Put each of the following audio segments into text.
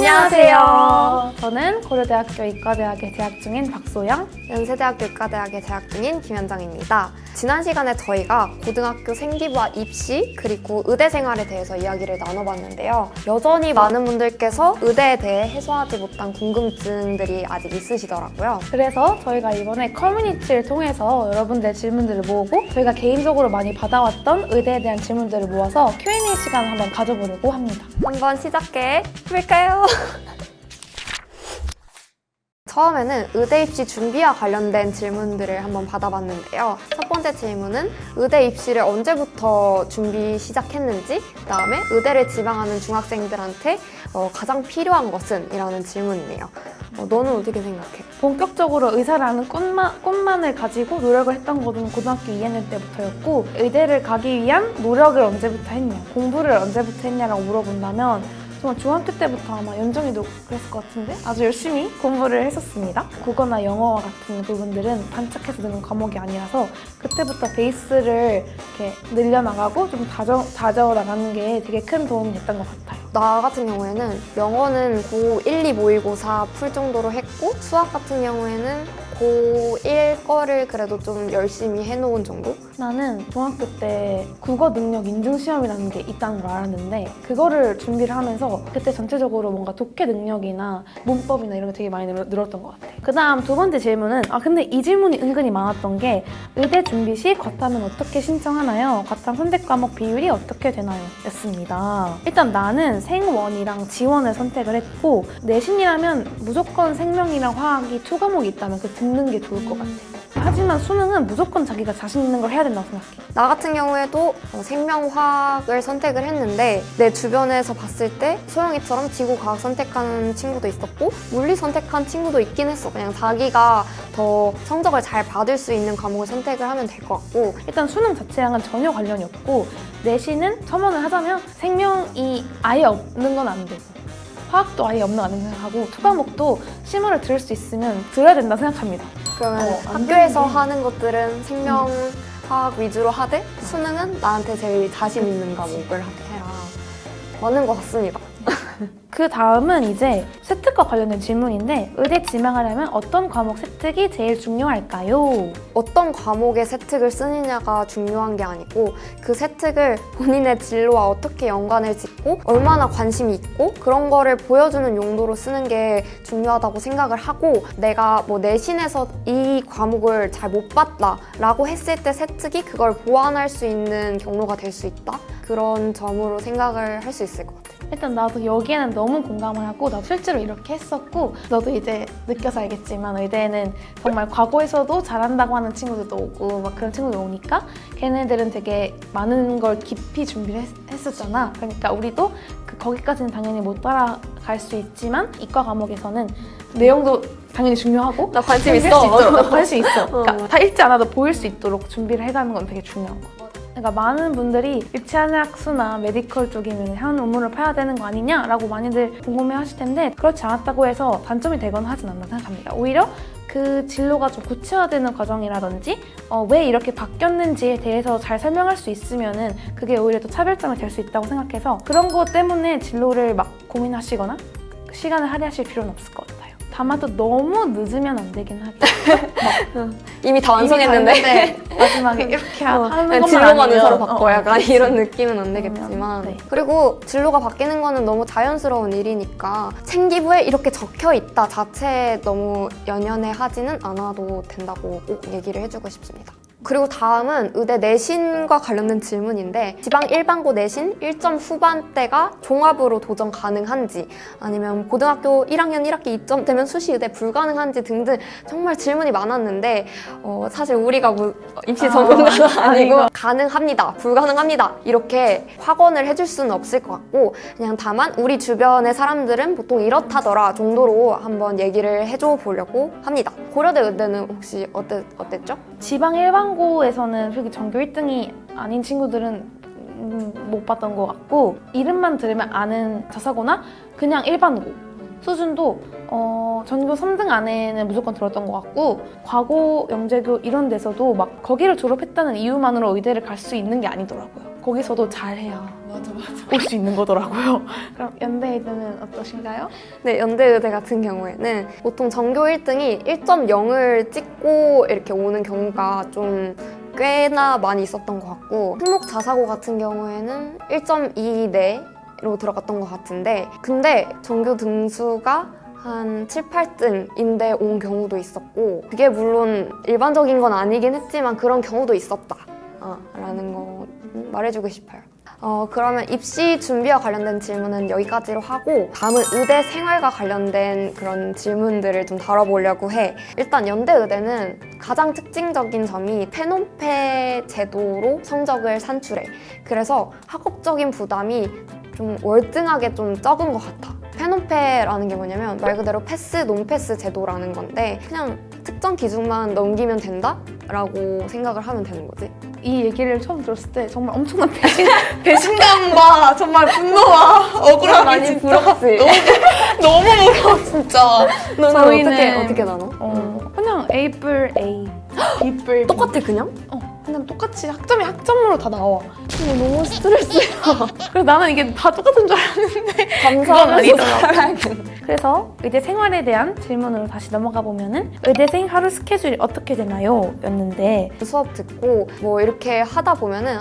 안녕하세요. 저는 고려대학교 이과대학에 재학 중인 박소영, 연세대학교 의과대학에 재학 중인 김현정입니다. 지난 시간에 저희가 고등학교 생기부와 입시 그리고 의대 생활에 대해서 이야기를 나눠봤는데요. 여전히 많은 분들께서 의대에 대해 해소하지 못한 궁금증들이 아직 있으시더라고요. 그래서 저희가 이번에 커뮤니티를 통해서 여러분들의 질문들을 모으고 저희가 개인적으로 많이 받아왔던 의대에 대한 질문들을 모아서 Q&A 시간을 한번 가져보려고 합니다. 한번 시작해 볼까요? 처음에는 의대 입시 준비와 관련된 질문들을 한번 받아봤는데요. 첫 번째 질문은 의대 입시를 언제부터 준비 시작했는지, 그다음에 의대를 지망하는 중학생들한테 가장 필요한 것은? 이라는 질문이네요. 너는 어떻게 생각해? 본격적으로 의사를 하는 꿈만을 가지고 노력을 했던 것은 고등학교 2학년 때부터였고, 의대를 가기 위한 노력을 언제부터 했냐, 공부를 언제부터 했냐라고 물어본다면 정말 중학교 때부터 아마 연정이도 그랬을 것 같은데 아주 열심히 공부를 했었습니다. 국어나 영어와 같은 부분들은 반짝해서 드는 과목이 아니라서 그때부터 베이스를 이렇게 늘려나가고 좀 다져나가는 게 되게 큰 도움이 됐던 것 같아요. 나 같은 경우에는 영어는 고1, 2, 모의고 4 풀 정도로 했고, 수학 같은 경우에는 고1 거를 그래도 좀 열심히 해놓은 정도? 나는 중학교 때 국어 능력 인증 시험이라는 게 있다는 걸 알았는데 그거를 준비를 하면서 그때 전체적으로 뭔가 독해 능력이나 문법이나 이런 게 되게 많이 늘었던 것 같아. 그 다음 두 번째 질문은 근데 이 질문이 은근히 많았던 게 의대 준비 시 과탐은 어떻게 신청하나요? 과탐 선택 과목 비율이 어떻게 되나요? 였습니다. 일단 나는 생원이랑 지원을 선택을 했고, 내신이라면 무조건 생명이랑 화학이 2과목이 있다면 그 듣는 게 좋을 것 같아. 하지만 수능은 무조건 자기가 자신 있는 걸 해야 된다고 생각해. 나 같은 경우에도 생명화학을 선택을 했는데 내 주변에서 봤을 때 소영이처럼 지구과학 선택하는 친구도 있었고 물리 선택한 친구도 있긴 했어. 그냥 자기가 더 성적을 잘 받을 수 있는 과목을 선택을 하면 될 것 같고, 일단 수능 자체랑은 전혀 관련이 없고, 내신은 첨언을 하자면 생명이 아예 없는 건 안 되고 화학도 아예 없는 거 아닌가 생각하고 2과목도 심화를 들을 수 있으면 들어야 된다 생각합니다. 그러면 안 학교에서 되는데. 하는 것들은 생명화학 위주로 하되 수능은 나한테 제일 자신 있는 과목을 해라. 맞는 것 같습니다. 그 다음은 이제 세특과 관련된 질문인데, 의대 지망하려면 어떤 과목 세특이 제일 중요할까요? 어떤 과목에 세특을 쓰느냐가 중요한 게 아니고 그 세특을 본인의 진로와 어떻게 연관을 짓고 얼마나 관심이 있고 그런 거를 보여주는 용도로 쓰는 게 중요하다고 생각을 하고, 내가 뭐 내신에서 이 과목을 잘 못 봤다 라고 했을 때 세특이 그걸 보완할 수 있는 경로가 될 수 있다? 그런 점으로 생각을 할 수 있을 것 같아요. 일단 나도 여기에는 너무 공감을 하고, 나도 실제로 이렇게 했었고, 너도 이제 느껴서 알겠지만 의대에는 정말 과거에서도 잘한다고 하는 친구들도 오고 막 그런 친구들 오니까 걔네들은 되게 많은 걸 깊이 준비를 했었잖아. 그러니까 우리도 거기까지는 당연히 못 따라갈 수 있지만 이과 과목에서는 내용도 당연히 중요하고 나 관심 할 수 있어. 있도록 관심 있어. 그러니까 다 읽지 않아도 보일 수 있도록 준비를 해가는 건 되게 중요한 거. 그러니까 많은 분들이 유치한학수나 메디컬 쪽이면 한 논문을 파야 되는 거 아니냐라고 많이들 궁금해 하실 텐데, 그렇지 않았다고 해서 단점이 되거나 하진 않나 생각합니다. 오히려 그 진로가 좀 구체화되는 과정이라든지 왜 이렇게 바뀌었는지에 대해서 잘 설명할 수 있으면은 그게 오히려 더 차별점이 될 수 있다고 생각해서 그런 것 때문에 진로를 막 고민하시거나 시간을 할애하실 필요는 없을 것 같아요. 다만 또 너무 늦으면 안 되긴 하죠. 이미 다 완성했는데 마지막에 이렇게 하는 것만 진로만은 아니면 서로 바꿔 약간 그치. 이런 느낌은 안 되겠지만 네. 그리고 진로가 바뀌는 거는 너무 자연스러운 일이니까 생기부에 이렇게 적혀 있다 자체에 너무 연연해 하지는 않아도 된다고 꼭 얘기를 해주고 싶습니다. 그리고 다음은 의대 내신과 관련된 질문인데, 지방 일반고 내신 1점 후반대가 종합으로 도전 가능한지, 아니면 고등학교 1학년 1학기 2점 되면 수시 의대 불가능한지 등등 정말 질문이 많았는데 사실 우리가 입시 전문가도 아니고 가능합니다, 불가능합니다 이렇게 확언을 해줄 수는 없을 것 같고, 그냥 다만 우리 주변의 사람들은 보통 이렇다더라 정도로 한번 얘기를 해줘 보려고 합니다. 고려대 의대는 혹시 어땠죠? 지방 일반고에서는 솔직히 전교 1등이 아닌 친구들은 못 봤던 것 같고, 이름만 들으면 아는 자사고나 그냥 일반고 수준도 전교 3등 안에는 무조건 들었던 것 같고, 과고, 영재교 이런 데서도 막 거기를 졸업했다는 이유만으로 의대를 갈 수 있는 게 아니더라고요. 거기서도 잘해야 올 수 있는 거더라고요. 그럼 연대의대는 어떠신가요? 네, 연대의대 같은 경우에는 보통 전교 1등이 1.0을 찍고 이렇게 오는 경우가 좀 꽤나 많이 있었던 것 같고 특목 자사고 같은 경우에는 1.2 내로 들어갔던 것 같은데 근데 전교 등수가 한 7, 8등인데 온 경우도 있었고 그게 물론 일반적인 건 아니긴 했지만 그런 경우도 있었다 라는 거 말해주고 싶어요. 그러면 입시 준비와 관련된 질문은 여기까지로 하고 다음은 의대 생활과 관련된 그런 질문들을 좀 다뤄보려고 해. 일단 연대의대는 가장 특징적인 점이 페논페 제도로 성적을 산출해. 그래서 학업적인 부담이 좀 월등하게 좀 적은 것 같아. 페논페라는 게 뭐냐면 말 그대로 패스, 논패스 제도라는 건데 그냥 특정 기준만 넘기면 된다라고 생각을 하면 되는 거지. 이 얘기를 처음 들었을 때 정말 엄청난 배신감과 정말 분노와 억울함이 많이 진짜 부럽지? 너무 부러워 진짜. 너는 저희는 어떻게 나눠? 그냥 A뿔 A, B뿔 B. 똑같아 그냥? 그냥 똑같이 학점이 학점으로 다 나와. 너무 스트레스야. 그래서 나는 이게 다 똑같은 줄 알았는데 감사하면서 아니더라고. 그래서 의대 생활에 대한 질문으로 다시 넘어가 보면은 의대생 하루 스케줄이 어떻게 되나요? 였는데 수업 듣고 뭐 이렇게 하다 보면은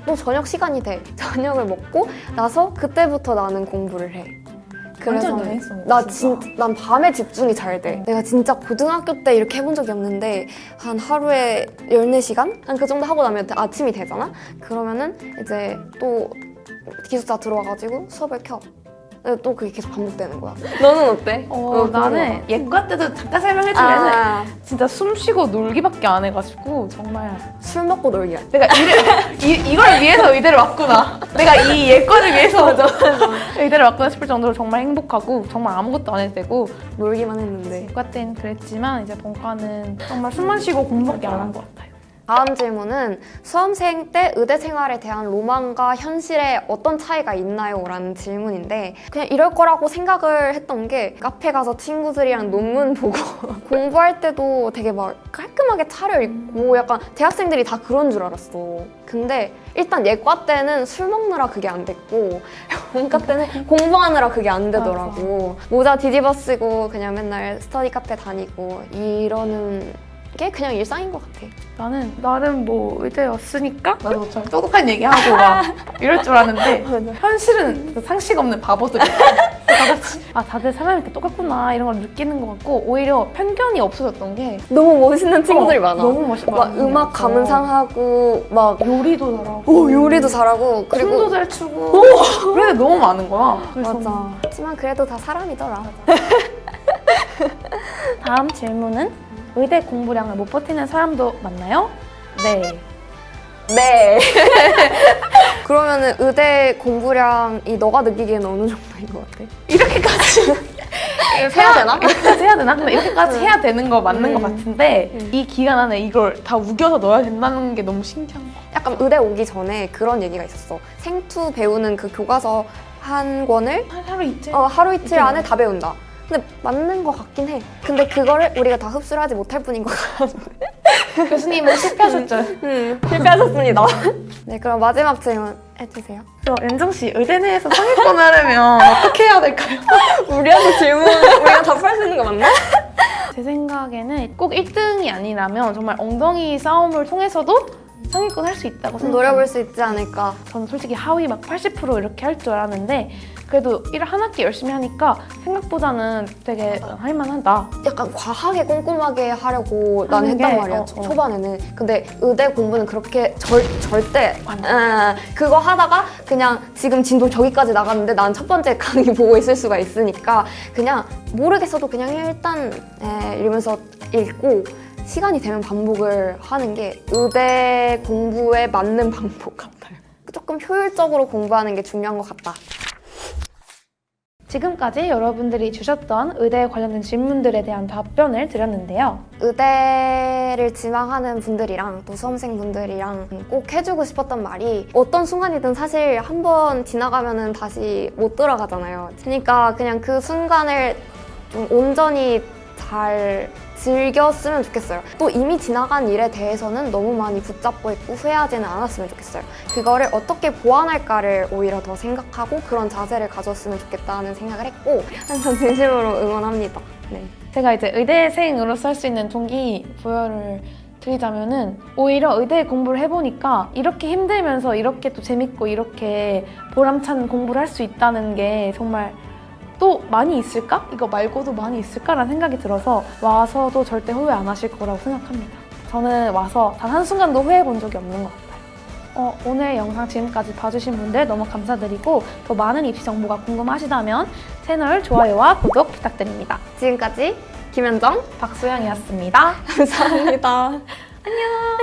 또 저녁 시간이 돼. 저녁을 먹고 나서 그때부터 나는 공부를 해. 완전 여행성. 난 밤에 집중이 잘 돼. 내가 진짜 고등학교 때 이렇게 해본 적이 없는데 한 하루에 14시간? 한 그 정도 하고 나면 아침이 되잖아? 그러면은 이제 또 기숙사 들어와가지고 수업을 켜. 또 그게 계속 반복되는 거야. 너는 어때? 나는 예과 때도 잠깐 설명해주면은 진짜 숨 쉬고 놀기밖에 안 해가지고 정말 술 먹고 놀기야. 내가 이걸 위해서 의대를 왔구나. 내가 이 예과를 위해서 의대를 왔구나 싶을 정도로 정말 행복하고 정말 아무것도 안 해도 되고 놀기만 했는데. 예과 때는 그랬지만 이제 본과는 정말 숨만 쉬고 공부밖에 안 한 것 같아요. 다음 질문은 수험생 때 의대 생활에 대한 로망과 현실에 어떤 차이가 있나요? 라는 질문인데 그냥 이럴 거라고 생각을 했던 게 카페 가서 친구들이랑 논문 보고 공부할 때도 되게 막 깔끔하게 차려입고 약간 대학생들이 다 그런 줄 알았어. 근데 일단 예과 때는 술 먹느라 그게 안 됐고 본과 때는 공부하느라 그게 안 되더라고. 모자 뒤집어 쓰고 그냥 맨날 스터디 카페 다니고 이러는 게 그냥 일상인 것 같아. 나는 나름 뭐 의대였으니까 나도 좀 똑똑한 얘기하고 막 이럴 줄 알았는데 현실은 상식 없는 바보들이야. 다들 사람이 이렇게 똑같구나 이런 걸 느끼는 것 같고 오히려 편견이 없어졌던 게 너무 멋있는 친구들이 많아. 너무 멋있어. 막 음악 감상하고 막 요리도 잘하고 요리도 잘하고 그리고 춤도 잘 추고 그런 애 너무 많은 거야. 그래서 맞아. 하지만 그래도 다 사람이더라. 다음 질문은 의대 공부량을 못 버티는 사람도 많나요? 네. 네. 그러면은 의대 공부량이 너가 느끼기에는 어느 정도인 것 같아? 이렇게까지 해야 되나? 이렇게까지 해야 되나? 근데 이렇게까지 해야 되는 거 맞는 것 같은데 이 기간 안에 이걸 다 우겨서 넣어야 된다는 게 너무 신기한 거. 약간 의대 오기 전에 그런 얘기가 있었어. 생투 배우는 그 교과서 한 권을 하루 이틀? 하루 이틀 안에 다 배운다. 근데 맞는 것 같긴 해. 근데 그거를 우리가 다 흡수를 하지 못할 뿐인 것 같아. 교수님은 실패하셨죠? 실패하셨습니다. 네, 그럼 마지막 질문 해주세요. 연정 씨, 의대 내에서 상위권을 하려면 어떻게 해야 될까요? 우리한테 질문 우리가 답할 수 있는 거 맞나? 제 생각에는 꼭 1등이 아니라면 정말 엉덩이 싸움을 통해서도 상위권 할 수 있다고 생각해요. 노려볼 수 있지 않을까. 저는 솔직히 하위 막 80% 이렇게 할 줄 알았는데 그래도 한 학기 열심히 하니까 생각보다는 되게 할만하다. 약간 과하게 꼼꼼하게 하려고 난 하는 했단 게, 말이야, 초반에는. 근데 의대 공부는 그렇게 절대 그거 하다가 그냥 지금 진도 저기까지 나갔는데 난 첫 번째 강의 보고 있을 수가 있으니까 그냥 모르겠어도 그냥 일단 이러면서 읽고 시간이 되면 반복을 하는 게 의대 공부에 맞는 방법 같아요. 조금 효율적으로 공부하는 게 중요한 것 같다. 지금까지 여러분들이 주셨던 의대에 관련된 질문들에 대한 답변을 드렸는데요. 의대를 지망하는 분들이랑 또 수험생분들이랑 꼭 해주고 싶었던 말이 어떤 순간이든 사실 한 번 지나가면은 다시 못 돌아가잖아요. 그러니까 그냥 그 순간을 좀 온전히 잘 즐겼으면 좋겠어요. 또 이미 지나간 일에 대해서는 너무 많이 붙잡고 있고 후회하지는 않았으면 좋겠어요. 그거를 어떻게 보완할까를 오히려 더 생각하고 그런 자세를 가졌으면 좋겠다는 생각을 했고 항상 진심으로 응원합니다. 네. 제가 이제 의대생으로서 할 수 있는 동기부여를 드리자면은 오히려 의대 공부를 해보니까 이렇게 힘들면서 이렇게 또 재밌고 이렇게 보람찬 공부를 할 수 있다는 게 정말 또 많이 있을까? 이거 말고도 많이 있을까라는 생각이 들어서 와서도 절대 후회 안 하실 거라고 생각합니다. 저는 와서 단 한순간도 후회해 본 적이 없는 것 같아요. 오늘 영상 지금까지 봐주신 분들 너무 감사드리고 더 많은 입시 정보가 궁금하시다면 채널 좋아요와 구독 부탁드립니다. 지금까지 김현정 박소영이었습니다. 감사합니다. 안녕!